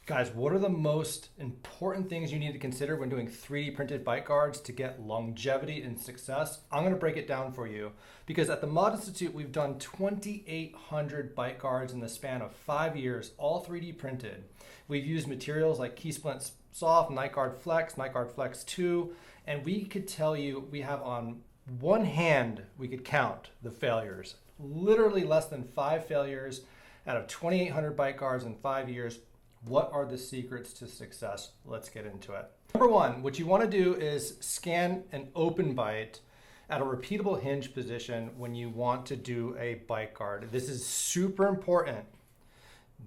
Guys, what are the most important things you need to consider when doing 3D printed bite guards to get longevity and success? I'm going to break it down for you because at the Mod Institute, we've done 2,800 bite guards in the span of 5 years, all 3D printed. We've used materials like KeySplint Soft, Night Guard Flex, Night Guard Flex 2, and we could tell you we have on one hand, we could count the failures. Literally less than 5 failures out of 2,800 bite guards in 5 years. What are the secrets to success? Let's get into it. Number one, what you want to do is scan an open bite at a repeatable hinge position when you want to do a bite guard. This is super important.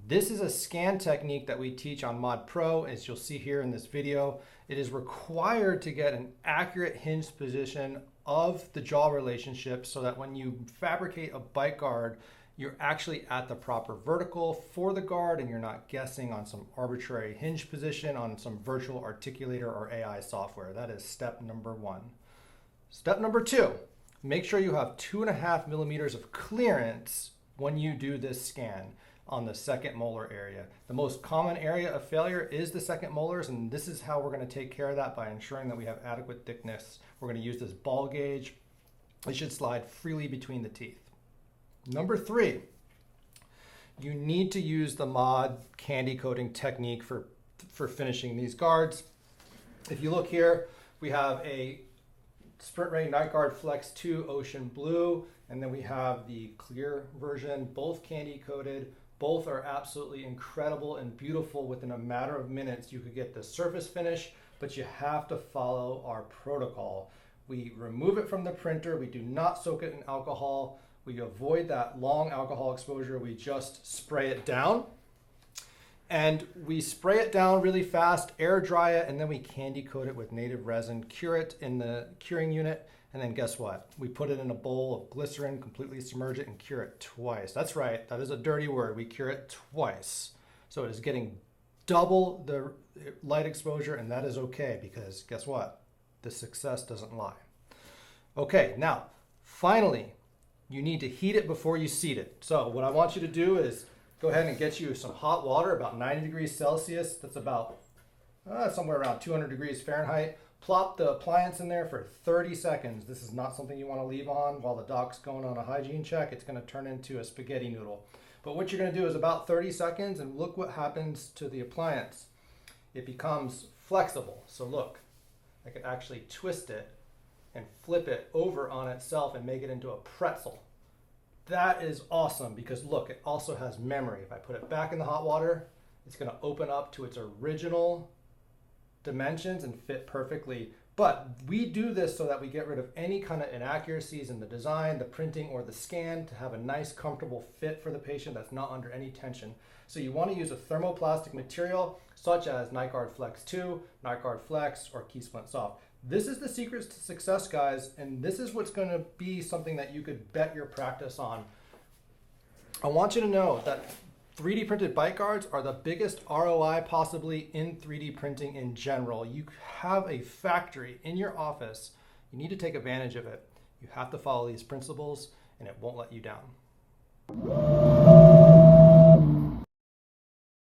This is a scan technique that we teach on Mod Pro, as you'll see here in this video. It is required to get an accurate hinge position of the jaw relationship so that when you fabricate a bite guard, you're actually at the proper vertical for the guard and you're not guessing on some arbitrary hinge position on some virtual articulator or AI software. That is step number one. Step number two, make sure you have 2.5 millimeters of clearance when you do this scan on the second molar area. The most common area of failure is the second molars, and this is how we're going to take care of that by ensuring that we have adequate thickness. We're going to use this ball gauge. It should slide freely between the teeth. Number three, you need to use the Mod candy coating technique for finishing these guards. If you look here, we have a SprintRay Night Guard Flex 2 Ocean Blue, and then we have the clear version, both candy coated. Both are absolutely incredible and beautiful. Within a matter of minutes, you could get the surface finish, but you have to follow our protocol. We remove it from the printer. We do not soak it in alcohol. We avoid that long alcohol exposure. We just spray it down. And we spray it down really fast, air dry it, and then we candy coat it with native resin, cure it in the curing unit, and then guess what? We put it in a bowl of glycerin, completely submerge it, and cure it twice. That's right, that is a dirty word. We cure it twice. So it is getting double the light exposure, and that is okay because guess what? The success doesn't lie. Okay, now, finally, you need to heat it before you seat it. So what I want you to do is go ahead and get you some hot water, about 90 degrees Celsius. That's about somewhere around 200 degrees Fahrenheit. Plop the appliance in there for 30 seconds. This is not something you want to leave on while the doc's going on a hygiene check. It's going to turn into a spaghetti noodle. But what you're going to do is about 30 seconds, and look what happens to the appliance. It becomes flexible. So look, I could actually twist it and flip it over on itself and make it into a pretzel. That is awesome because look, it also has memory. If I put it back in the hot water, it's going to open up to its original dimensions and fit perfectly. But we do this so that we get rid of any kind of inaccuracies in the design, the printing, or the scan to have a nice, comfortable fit for the patient that's not under any tension. So you want to use a thermoplastic material such as Night Guard Flex 2, Night Guard Flex, or KeySplint Soft. This is the secrets to success, guys, and this is what's going to be something that you could bet your practice on. I want you to know that 3D printed bite guards are the biggest ROI possibly in 3D printing in general. You have a factory in your office. You need to take advantage of it. You have to follow these principles, and it won't let you down.